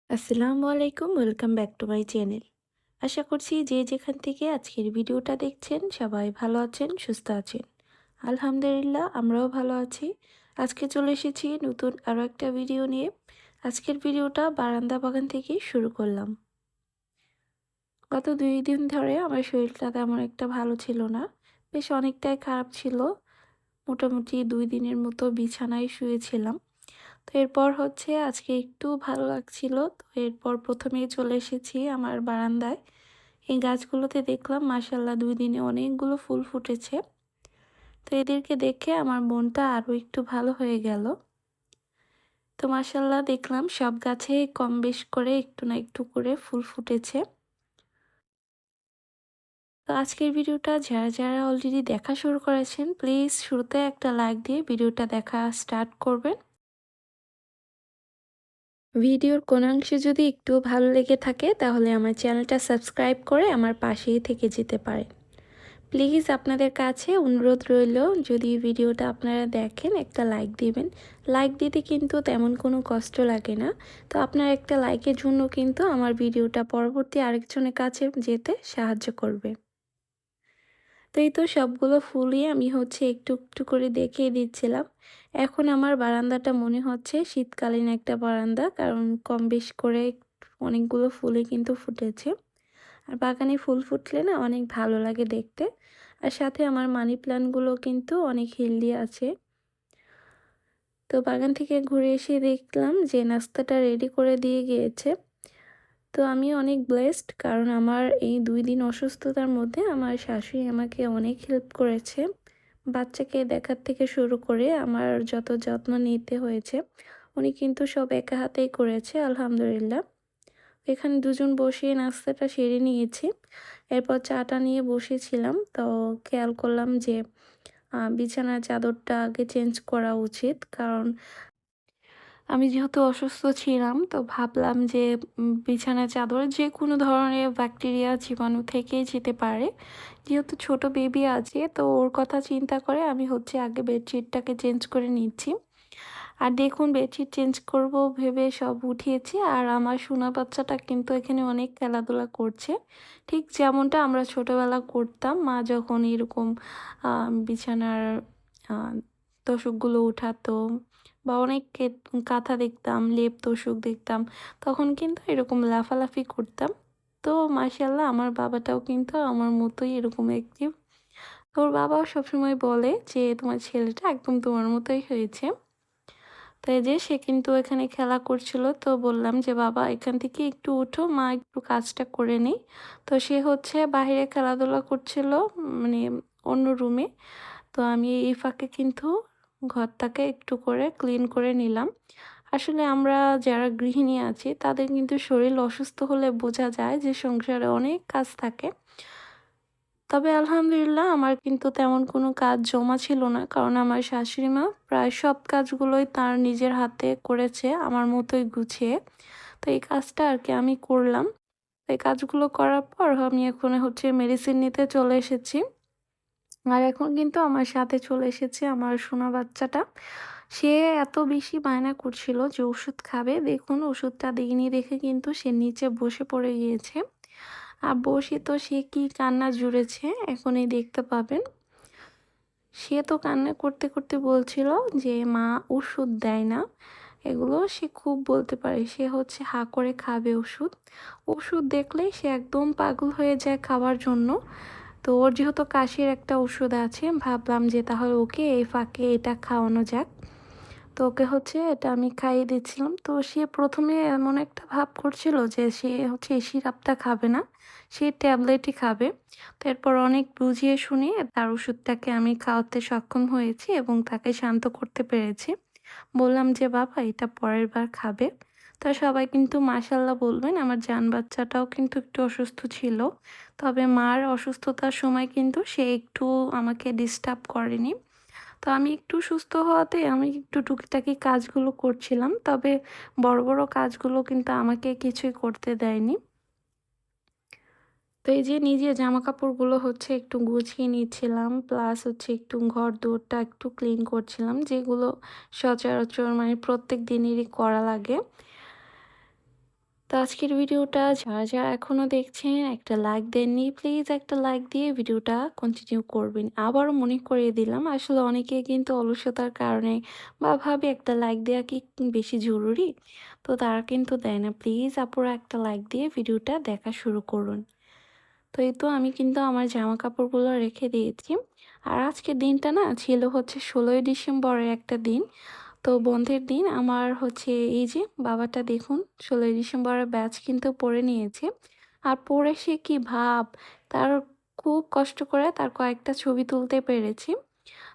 আসসালামু আলাইকুম, welcome back to my channel. আশা করছি যে যেখান থেকে আজকের ভিডিওটা দেখছেন সবাই ভালো আছেন, সুস্থ আছেন। আলহামদুলিল্লাহ, আমরাও ভালো আছি। আজকে চলে এসেছি নতুন আরও একটা ভিডিও নিয়ে। আজকের ভিডিওটা বারান্দা বাগান থেকেই শুরু করলাম। গত 2 দিন ধরে আমার শরীরটা তেমন একটা ভালো ছিল না, বেশ অনেকটাই খারাপ ছিল। মোটামুটি 2 দিনের মতো বিছানায় শুয়েছিলাম। তো এরপর হচ্ছে আজকে একটু ভালো লাগছিল। তো এরপর প্রথমেই চলে এসেছি আমার বারান্দায়। এই গাছগুলোতে দেখলাম মাশাআল্লাহ 2 দিনে অনেকগুলো ফুল ফুটেছে। তো এদেরকে দেখে আমার মনটা আরও একটু ভালো হয়ে গেল। তো মাশাআল্লাহ দেখলাম সব গাছে কম বেশ করে একটু না একটু করে ফুল ফুটেছে। তো আজকের ভিডিওটা যারা অলরেডি দেখা শুরু করেছেন, প্লিজ শুরুতে একটা লাইক দিয়ে ভিডিওটা দেখা স্টার্ট করবেন। ভিডিওর কোনো অংশে যদি একটু ভালো লেগে থাকে তাহলে আমার চ্যানেলটা সাবস্ক্রাইব করে আমার পাশেই থেকে যেতে পারেন। প্লিজ আপনাদের কাছে অনুরোধ রইল, যদি ভিডিওটা আপনারা দেখেন একটা লাইক দিবেন। লাইক দিতে কিন্তু তেমন কোনো কষ্ট লাগে না। তো আপনার একটা লাইকের জন্য কিন্তু আমার ভিডিওটা পরবর্তী আরেকজনের কাছে যেতে সাহায্য করবে। তো এই তো সবগুলো ফুলই আমি হচ্ছে একটু একটু করে দেখিয়ে দিচ্ছিলাম। এখন আমার বারান্দাটা মনে হচ্ছে শীতকালীন একটা বারান্দা, কারণ কম বেশ করে অনেকগুলো ফুলই কিন্তু ফুটেছে। আর বাগানে ফুল ফুটলে না অনেক ভালো লাগে দেখতে। আর সাথে আমার মানি প্ল্যান্টগুলো কিন্তু অনেক হেলদি আছে। তো বাগান থেকে ঘুরে এসে দেখলাম যে নাস্তাটা রেডি করে দিয়ে গিয়েছে। তো আমি অনেক ব্লেসড, কারণ আমার এই 2 দিন অসুস্থতার মধ্যে আমার শাশুড়ি আমাকে অনেক হেল্প করেছে। বাচ্চাকে দেখার থেকে শুরু করে আমার যত যত্ন নিতে হয়েছে উনি কিন্তু সব একা হাতেই করেছে, আলহামদুলিল্লাহ। এখানে দুজন বসে নাস্তাটা সেরে নিয়েছি। এরপর চাটা নিয়ে বসেছিলাম। তো খেয়াল করলাম যে বিছানার চাদরটা আগে চেঞ্জ করা উচিত, কারণ আমি যেহেতু অসুস্থ ছিলাম তো ভাবলাম যে বিছানার চাদর যে কোনো ধরনের ব্যাকটেরিয়া জীবাণু থেকেই যেতে পারে। যেহেতু ছোট বেবি আছে তো ওর কথা চিন্তা করে আমি হচ্ছে আগে বেডশিটটাকে চেঞ্জ করে নিচ্ছি। আর দেখুন বেডশিট চেঞ্জ করব ভেবে সব উঠিয়েছি, আর আমার সোনা বাচ্চাটা কিন্তু এখানে অনেক খেলাধুলা করছে। ঠিক যেমনটা আমরা ছোটবেলা করতাম, মা যখন এরকম বিছানার তোশকগুলো উঠাতো বা অনেক কাঁথা দেখতাম, লেপ তোশক দেখতাম, তখন কিন্তু এরকম লাফালাফি করতাম। তো মাশাআল্লাহ আমার বাবাটাও কিন্তু আমার মতোই এরকম অ্যাক্টিভ। তোর বাবাও সবসময় বলে যে তোমার ছেলেটা একদম তোমার মতোই হয়েছে। তো এই যে সে কিন্তু এখানে খেলা করছিল, তো বললাম যে বাবা এখান থেকে একটু উঠো, মা একটু কাজটা করে নেই। তো সে হচ্ছে বাইরে খেলাধুলা করছিল, মানে অন্য রুমে। তো আমি এই ফাঁকে কিন্তু ঘরটাকে একটু করে ক্লিন করে নিলাম। আসলে আমরা যারা গৃহিণী আছি তাদের কিন্তু শরীর অসুস্থ হলে বোঝা যায় যে সংসারে অনেক কাজ থাকে। তবে আলহামদুলিল্লাহ আমার কিন্তু তেমন কোনো কাজ জমা ছিল না, কারণ আমার শাশুড়ি মা প্রায় সব কাজগুলোই তার নিজের হাতে করেছে আমার মতোই গুছিয়ে। তো এই কাজটা আর কি আমি করলাম। তো এই কাজগুলো করার পর আমি এখন হচ্ছে মেডিসিন নিতে চলে এসেছি। আর এখন কিন্তু আমার সাথে চলে এসেছে আমার সোনা বাচ্চাটা। সে এত বেশি বায়না করছিল যে ওষুধ খাবে, দেখুন ওষুধটা দিইনি দেখে কিন্তু সে নিচে বসে পড়ে গিয়েছে। আর বসে তো সে কি কান্না জুড়েছে এখনই দেখতে পাবেন। সে তো কান্না করতে করতে বলছিল যে মা ওষুধ দেয় না। এগুলো সে খুব বলতে পারে, সে হচ্ছে হা করে খাবে ওষুধ। ওষুধ দেখলেই সে একদম পাগল হয়ে যায় খাওয়ার জন্য। তো ওর যেহেতু কাশির একটা ওষুধ আছে, ভাবলাম যে তাহলে ওকে এই ফাঁকে এটা খাওয়ানো যাক। তো ওকে হচ্ছে এটা আমি খাইয়ে দিচ্ছিলাম। তো সে প্রথমে এমন একটা ভাব করছিল যে সে হচ্ছে এই সিরাপটা খাবে না, সে ট্যাবলেটই খাবে। তো এরপর অনেক বুঝিয়ে শুনিয়ে তার ওষুধটাকে আমি খাওয়াতে সক্ষম হয়েছি এবং তাকে শান্ত করতে পেরেছি। বললাম যে বাবা এটা পরের বার খাবে। তা সবাই কিন্তু মাশাল্লাহ বলবেন, আমার জান বাচ্চাটাও কিন্তু একটু অসুস্থ ছিল। তবে মার অসুস্থতার সময় কিন্তু সে একটু আমাকে ডিস্টার্ব করেনি। তো আমি একটু সুস্থ হওয়াতে আমি একটু টুকিটাকি কাজগুলো করছিলাম। তবে বড় বড় কাজগুলো কিন্তু আমাকে কিছুই করতে দেয়নি। তো এই যে নিজের জামাকাপড়গুলো হচ্ছে একটু গুছিয়ে নিচ্ছিলাম, প্লাস হচ্ছে একটু ঘর দুয়ারটা একটু ক্লিন করছিলাম, যেগুলো সচরাচর মানে প্রত্যেক দিনেরই করা লাগে। তো আজকের ভিডিওটা যারা এখনও দেখছেন একটা লাইক দেননি, প্লিজ একটা লাইক দিয়ে ভিডিওটা কন্টিনিউ করবেন। আবারও মনে করিয়ে দিলাম, আসলে অনেকে কিন্তু অলসতার কারণে বা ভাবে একটা লাইক দেওয়া কি বেশি জরুরি, তো তারা কিন্তু দেয় না। প্লিজ আপুরা একটা লাইক দিয়ে ভিডিওটা দেখা শুরু করুন। তো এই তো আমি কিন্তু আমার জামা কাপড়গুলো রেখে দিয়েছি। আর আজকের দিনটা না ছিল হচ্ছে 16ই ডিসেম্বরের একটা দিন। তো বন্ধের দিন আমার হচ্ছে এই যে বাবাটা দেখুন 16ই ডিসেম্বরের ব্যাচ কিন্তু পরে নিয়েছে। আর পরে সে কি ভাব, তার খুব কষ্ট করে তার কয়েকটা ছবি তুলতে পেরেছি।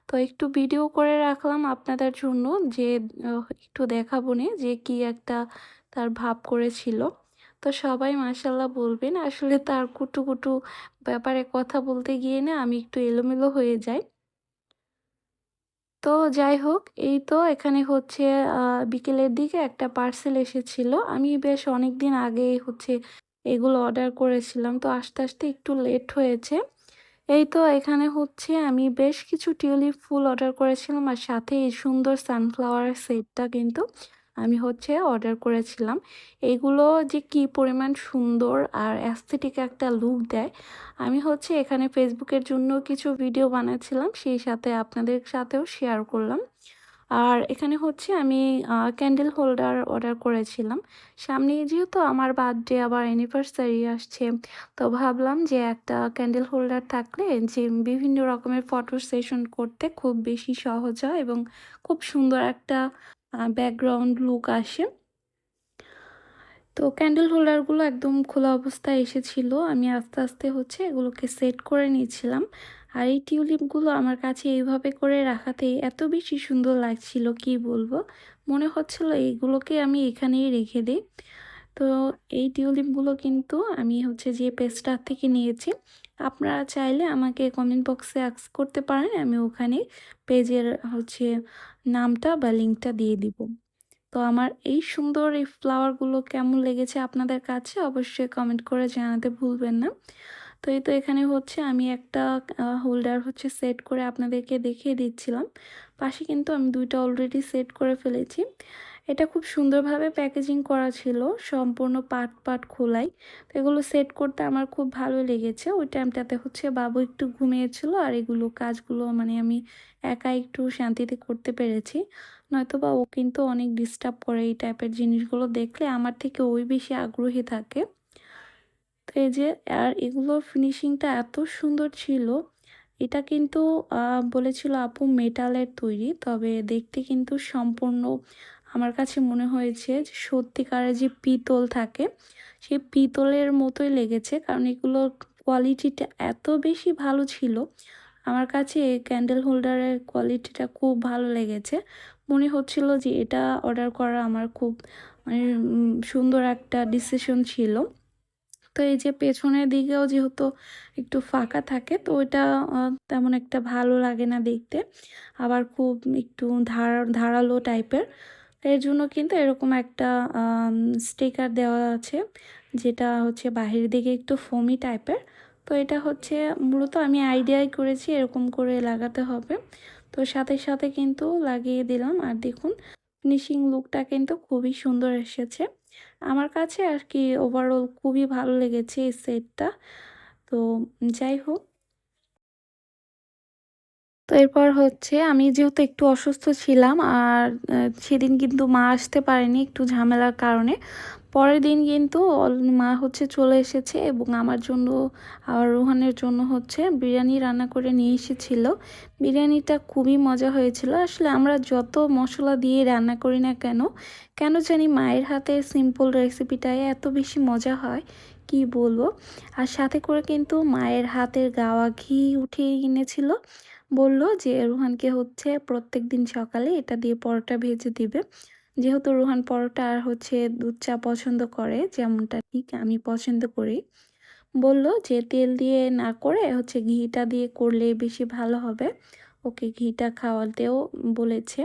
তো একটু ভিডিও করে রাখলাম আপনাদের জন্য, যে একটু দেখাবো নে যে কি একটা তার ভাব করেছিল। তো সবাই মাশাল্লাহ বলবেন, আসলে তার কুটু কুটু ব্যাপারে কথা বলতে গিয়ে না আমি একটু এলোমেলো হয়ে যাই। তো যাই হোক, এই তো এখানে হচ্ছে বিকেলের দিকে একটা পার্সেল এসেছিল। আমি বেশ অনেকদিন আগেই হচ্ছে এগুলো অর্ডার করেছিলাম, তো আস্তে আস্তে একটু লেট হয়েছে। এই তো এখানে হচ্ছে আমি বেশ কিছু টিউলিপ ফুল অর্ডার করেছিলাম, আর সাথে এই সুন্দর সানফ্লাওয়ার সেটটা কিন্তু আমি হচ্ছে অর্ডার করেছিলাম। এগুলো যে কি পরিমাণ সুন্দর আর অ্যাস্থেটিক একটা লুক দেয়, আমি হচ্ছে এখানে ফেসবুকের জন্য কিছু ভিডিও বানাচ্ছিলাম, সেই সাথে আপনাদের সাথেও শেয়ার করলাম। আর এখানে হচ্ছে আমি ক্যান্ডেল হোল্ডার অর্ডার করেছিলাম। সামনে যেহেতু আমার বার্থডে আবার অ্যানিভার্সারি আসছে, তো ভাবলাম যে একটা ক্যান্ডেল হোল্ডার থাকলে যে বিভিন্ন রকমের ফটো সেশন করতে খুব বেশি সহজ হয় এবং খুব সুন্দর একটা ব্যাকগ্রাউন্ড লুক আসে। তো ক্যান্ডেল হোল্ডারগুলো একদম খোলা অবস্থায় এসেছিল, আমি আস্তে আস্তে হচ্ছে এগুলোকে সেট করে নিয়েছিলাম। আর এই টিউলিপগুলো আমার কাছে এইভাবে করে রাখাতে এত বেশি সুন্দর লাগছিল কি বলবো, মনে হচ্ছিল এইগুলোকে আমি এখানেই রেখে দিই। তো এই টিউলিপগুলো কিন্তু আমি হচ্ছে যে পেজটা থেকে নিয়েছি। আপনারা চাইলে আমাকে কমেন্ট বক্সে আস্ক করতে পারেন, আমি ওখানে পেজের হচ্ছে নামটা বা লিঙ্কটা দিয়ে দিব। তো আমার এই সুন্দর এই ফ্লাওয়ারগুলো কেমন লেগেছে আপনাদের কাছে অবশ্যই কমেন্ট করে জানাতে ভুলবেন না। তো এই তো এখানে হচ্ছে আমি একটা হোল্ডার হচ্ছে সেট করে আপনাদেরকে দেখিয়ে দিচ্ছিলাম। পাশে কিন্তু আমি দুইটা অলরেডি সেট করে ফেলেছি। এটা খুব সুন্দরভাবে প্যাকেজিং করা ছিল, সম্পূর্ণ পাট পাট খোলাই। তো এগুলো সেট করতে আমার খুব ভালো লেগেছে। ওই টাইমটাতে হচ্ছে বাবু একটু ঘুমিয়েছিল, আর এগুলো কাজগুলো মানে আমি একা একটু শান্তিতে করতে পেরেছি। নয়তোবা ও কিন্তু অনেক ডিস্টার্ব করে এই টাইপের জিনিসগুলো দেখলে, আমার থেকে ওই বেশি আগ্রহী থাকে। তো এই যে, আর এগুলোর ফিনিশিংটা এত সুন্দর ছিল। এটা কিন্তু বলেছিল আপু মেটালের তৈরি, তবে দেখতে কিন্তু সম্পূর্ণ আমার কাছে মনে হয়েছে যে সত্যিকারের যে পিতল থাকে সেই পিতলের মতোই লেগেছে, কারণ এগুলোর কোয়ালিটিটা এত বেশি ভালো ছিল। আমার কাছে এই ক্যান্ডেল হোল্ডারের কোয়ালিটিটা খুব ভালো লেগেছে। মনে হচ্ছিল যে এটা অর্ডার করা আমার খুব মানে সুন্দর একটা ডিসিশন ছিল। তো এই যে পেছনের দিকেও যেহেতু একটু ফাঁকা থাকে, তো ওইটা তেমন একটা ভালো লাগে না দেখতে, আবার খুব একটু ধারালো টাইপের। এর জন্য কিন্তু এরকম একটা স্টিকার দেওয়া আছে, যেটা হচ্ছে বাহিরের দিকে একটু ফোমি টাইপের। তো এটা হচ্ছে মূলত আমি আইডিয়াই করেছি এরকম করে লাগাতে হবে, তো সাথে সাথে কিন্তু লাগিয়ে দিলাম। আর দেখুন ফিনিশিং লুকটা কিন্তু খুবই সুন্দর এসেছে আমার কাছে আর কি। ওভারঅল খুবই ভালো লেগেছে এই সেটটা। তো যাই হোক, তো এরপর হচ্ছে আমি যেহেতু একটু অসুস্থ ছিলাম, আর সেদিন কিন্তু মা আসতে পারেনি একটু ঝামেলার কারণে। পরের দিন কিন্তু মা হচ্ছে চলে এসেছে এবং আমার জন্য আর রোহানের জন্য হচ্ছে বিরিয়ানি রান্না করে নিয়ে এসেছিল। বিরিয়ানিটা খুবই মজা হয়েছিল। আসলে আমরা যত মশলা দিয়ে রান্না করি না কেন, কেন জানি মায়ের হাতের সিম্পল রেসিপিটাই এত বেশি মজা হয় কি বলবো। আর সাথে করে কিন্তু মায়ের হাতের গাওয়া ঘি উঠিয়ে এনেছিল, বলল যে রুহানকে হচ্ছে প্রত্যেক দিন সকালে এটা দিয়ে পরোটা ভেজে দিবে। যেহেতু রুহান পরোটা আর হচ্ছে দুধ চা পছন্দ করে, যেমনটা ঠিক আমি পছন্দ করি, বলল যে তেল দিয়ে না করে হচ্ছে ঘিটা দিয়ে করলে বেশি ভালো হবে, ওকে ঘিটা খাওয়াতেও বলেছে।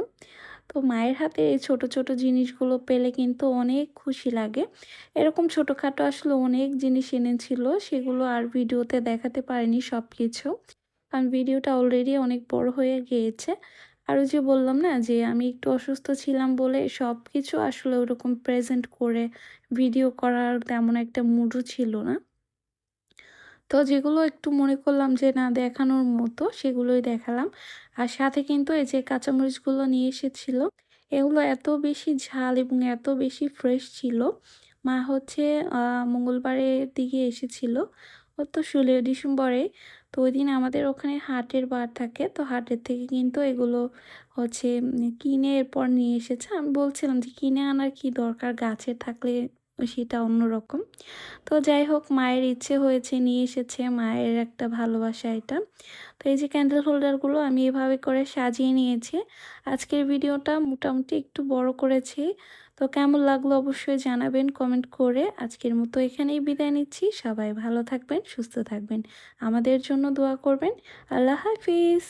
তো মায়ের হাতে এই ছোট ছোট জিনিসগুলো পেলে কিন্তু অনেক খুশি লাগে। এরকম ছোটোখাটো আসলে অনেক জিনিস এনেছিল, সেগুলো আর ভিডিওতে দেখাতে পারিনি সব কিছু, কারণ ভিডিওটা অলরেডি অনেক বড় হয়ে গিয়েছে। আর ওই যে বললাম না যে আমি একটু অসুস্থ ছিলাম বলে সব কিছু আসলে ওরকম প্রেজেন্ট করে ভিডিও করার তেমন একটা মুডও ছিল না। তো যেগুলো একটু মনে করলাম যে না দেখানোর মতো সেগুলোই দেখালাম। আর সাথে কিন্তু এই যে কাঁচামরিচগুলো নিয়ে এসেছিল। এগুলো এত বেশি ঝাল এবং এত বেশি ফ্রেশ ছিল। মা হচ্ছে মঙ্গলবারের দিকে এসেছিল। ও তো 16 ডিসেম্বরে। তো ওইদিন আমাদের ওখানে হাটের বার থাকে। তো হাটের থেকে কিন্তু এগুলো হচ্ছে কিনে এরপর নিয়ে এসেছে। আমি বলছিলাম যে কিনে আনার কি দরকার, গাছে থাকলে সেটা অন্যরকম। তো যাই হোক মায়ের ইচ্ছে হয়েছে নিয়ে এসেছে, মায়ের একটা ভালোবাসা এটা। তো এই যে ক্যান্ডেল হোল্ডারগুলো আমি এভাবে করে সাজিয়ে নিয়েছি। আজকের ভিডিওটা মোটামুটি একটু বড় করেছি। তো কেমন লাগলো অবশ্যই জানাবেন কমেন্ট করে। আজকের মতো এখানেই বিদায় নিচ্ছি। সবাই ভালো থাকবেন, সুস্থ থাকবেন। আমাদের জন্য দোয়া করবেন। আল্লাহ হাফিজ।